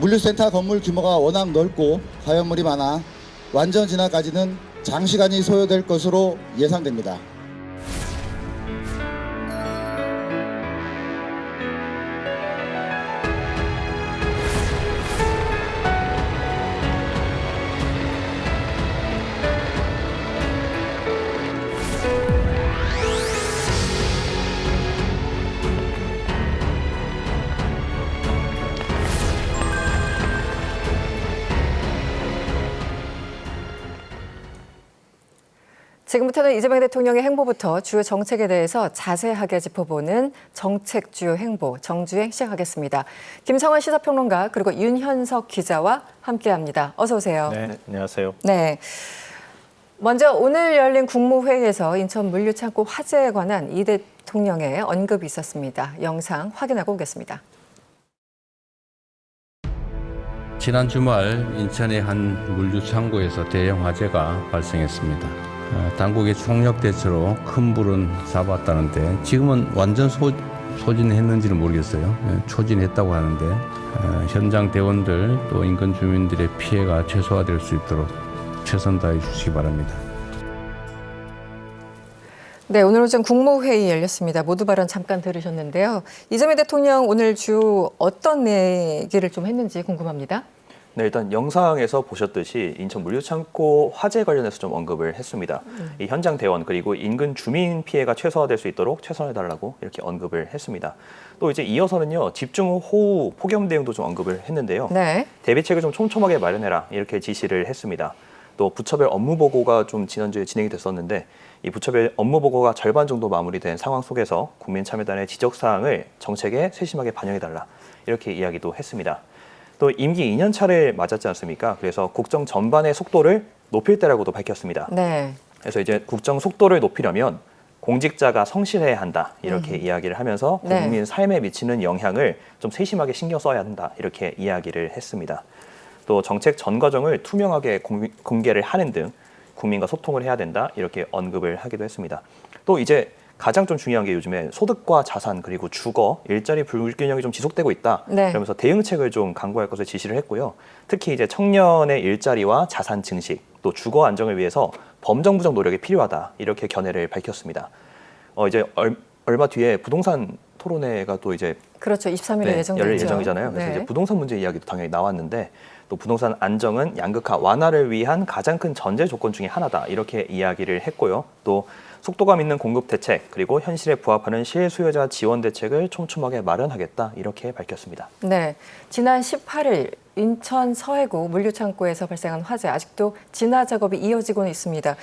물류센터 건물 규모가 워낙 넓고 화염물이 많아 완전 진화까지는 장시간이 소요될 것으로 예상됩니다. 지금부터는 이재명 대통령의 행보부터 주요 정책에 대해서 자세하게 짚어보는 정책 주요 행보 정주행 시작하겠습니다. 김성환 시사평론가 그리고 윤현석 기자와 함께합니다. 어서 오세요. 네, 안녕하세요. 네. 먼저 오늘 열린 국무회의에서 인천 물류창고 화재에 관한 이 대통령의 언급이 있었습니다. 영상 확인하고 오겠습니다. 지난 주말 인천의 한 물류창고에서 대형 화재가 발생했습니다. 당국의 총력 대처로 큰 불은 잡았다는데 지금은 완전 소진했는지는 모르겠어요. 초진했다고 하는데 현장 대원들 또 인근 주민들의 피해가 최소화될 수 있도록 최선 다해 주시기 바랍니다. 네, 오늘 오전 국무회의 열렸습니다. 모두 발언 잠깐 들으셨는데요. 이재명 대통령 오늘 주 어떤 얘기를 좀 했는지 궁금합니다. 네, 일단 영상에서 보셨듯이 인천 물류창고 화재 관련해서 좀 언급을 했습니다. 이 현장 대원 그리고 인근 주민 피해가 최소화될 수 있도록 최선해달라고 이렇게 언급을 했습니다. 또 이제 이어서는요, 집중호우 폭염 대응도 좀 언급을 했는데요. 네. 대비책을 좀 촘촘하게 마련해라 이렇게 지시를 했습니다. 또 부처별 업무 보고가 좀 지난주에 진행이 됐었는데 이 부처별 업무 보고가 절반 정도 마무리된 상황 속에서 국민참여단의 지적사항을 정책에 세심하게 반영해달라 이렇게 이야기도 했습니다. 또 임기 2년 차를 맞았지 않습니까? 그래서 국정 전반의 속도를 높일 때라고도 밝혔습니다. 네. 그래서 이제 국정 속도를 높이려면 공직자가 성실해야 한다 이렇게 이야기를 하면서 네. 국민 삶에 미치는 영향을 좀 세심하게 신경 써야 한다 이렇게 이야기를 했습니다. 또 정책 전 과정을 투명하게 공개를 하는 등 국민과 소통을 해야 된다 이렇게 언급을 하기도 했습니다. 또 이제 가장 좀 중요한 게 요즘에 소득과 자산 그리고 주거, 일자리 불균형이 좀 지속되고 있다. 네. 그러면서 대응책을 좀 강구할 것을 지시를 했고요. 특히 이제 청년의 일자리와 자산 증식, 또 주거 안정을 위해서 범정부적 노력이 필요하다. 이렇게 견해를 밝혔습니다. 이제 얼마 뒤에 부동산 토론회가 또 이제 그렇죠. 23일에 예정되죠. 열릴 예정이잖아요. 그래서 네. 이제 부동산 문제 이야기도 당연히 나왔는데 또 부동산 안정은 양극화 완화를 위한 가장 큰 전제 조건 중에 하나다. 이렇게 이야기를 했고요. 또 속도감 있는 공급 대책 그리고 현실에 부합하는 실수요자 지원 대책을 촘촘하게 마련하겠다. 이렇게 밝혔습니다. 네, 지난 18일 인천 서해구 물류창고에서 발생한 화재 아직도 진화 작업이 이어지고 있습니다.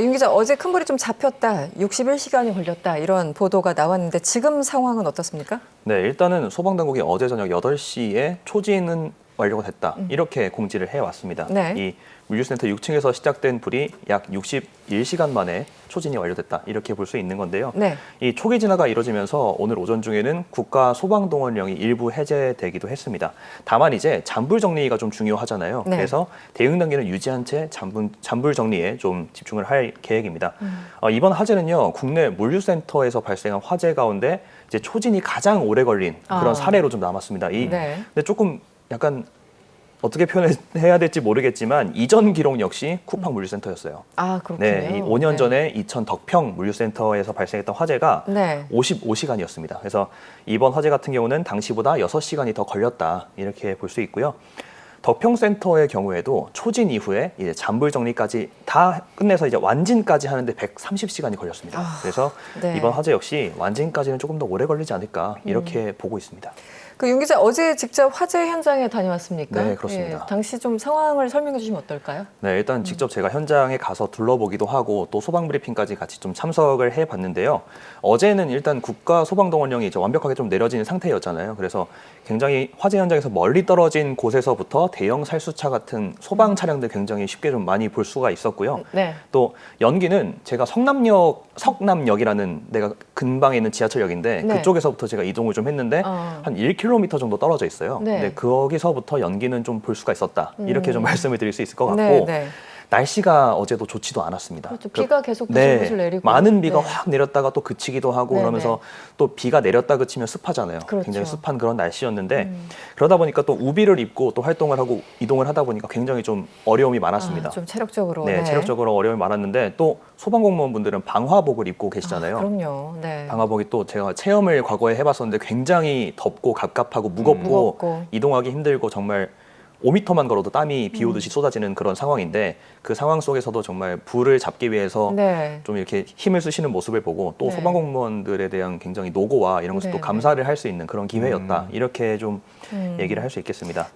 윤 기자, 어제 큰 불이 좀 잡혔다, 61시간이 걸렸다 이런 보도가 나왔는데 지금 상황은 어떻습니까? 네, 일단은 소방당국이 어제 저녁 8시에 초진은 완료가 됐다. 이렇게 공지를 해왔습니다. 네. 이 물류센터 6층에서 시작된 불이 약 61시간 만에 초진이 완료됐다. 이렇게 볼 수 있는 건데요. 네. 이 초기 진화가 이루어지면서 오늘 오전 중에는 국가 소방동원령이 일부 해제되기도 했습니다. 다만 이제 잔불 정리가 좀 중요하잖아요. 네. 그래서 대응 단계는 유지한 채 잔불 정리에 좀 집중을 할 계획입니다. 이번 화재는요, 국내 물류센터에서 발생한 화재 가운데 이제 초진이 가장 오래 걸린 그런 사례로 좀 남았습니다. 네. 근데 조금 약간 어떻게 표현해야 될지 모르겠지만 이전 기록 역시 쿠팡 물류센터였어요. 아, 그렇군요. 네, 이 5년 전에 이천 덕평 물류센터에서 발생했던 화재가 네. 55시간이었습니다. 그래서 이번 화재 같은 경우는 당시보다 6시간이 더 걸렸다 이렇게 볼 수 있고요. 덕평센터의 경우에도 초진 이후에 이제 잔불 정리까지 다 끝내서 이제 완진까지 하는데 130시간이 걸렸습니다. 그래서 네. 이번 화재 역시 완진까지는 조금 더 오래 걸리지 않을까 이렇게 보고 있습니다. 윤 기자, 어제 직접 화재 현장에 다녀왔습니까? 네, 그렇습니다. 예, 당시 좀 상황을 설명해 주시면 어떨까요? 네, 일단 직접 제가 현장에 가서 둘러보기도 하고 또 소방 브리핑까지 같이 좀 참석을 해봤는데요. 어제는 일단 국가 소방동원령이 이제 완벽하게 좀 내려진 상태였잖아요. 그래서 굉장히 화재 현장에서 멀리 떨어진 곳에서부터 대형 살수차 같은 소방 차량들 굉장히 쉽게 좀 많이 볼 수가 있었고요. 네. 또 연기는 제가 석남역이라는 데가 근방에 있는 지하철역인데 네. 그쪽에서부터 제가 이동을 좀 했는데 한 1km 정도 떨어져 있어요. 네. 근데 거기서부터 연기는 좀 볼 수가 있었다. 이렇게 좀 말씀을 드릴 수 있을 것 같고 네, 네. 날씨가 어제도 좋지도 않았습니다. 그렇죠. 비가 계속 네, 부슬부슬 내리고. 많은 비가 네. 확 내렸다가 또 그치기도 하고 네, 그러면서 또 비가 내렸다 그치면 습하잖아요. 그렇죠. 굉장히 습한 그런 날씨였는데 그러다 보니까 또 우비를 입고 또 활동을 하고 이동을 하다 보니까 굉장히 좀 어려움이 많았습니다. 좀 체력적으로. 네, 체력적으로 어려움이 많았는데 또 소방공무원분들은 방화복을 입고 계시잖아요. 그럼요. 네. 방화복이 또 제가 체험을 과거에 해봤었는데 굉장히 덥고 갑갑하고 무겁고 무겁고. 이동하기 힘들고 정말 5m만 걸어도 땀이 비 오듯이 쏟아지는 그런 상황인데 그 상황 속에서도 정말 불을 잡기 위해서 네. 좀 이렇게 힘을 쓰시는 모습을 보고 또 네. 소방공무원들에 대한 굉장히 노고와 이런 것을 네, 또 감사를 할 수 있는 그런 기회였다. 이렇게 좀 얘기를 할 수 있겠습니다.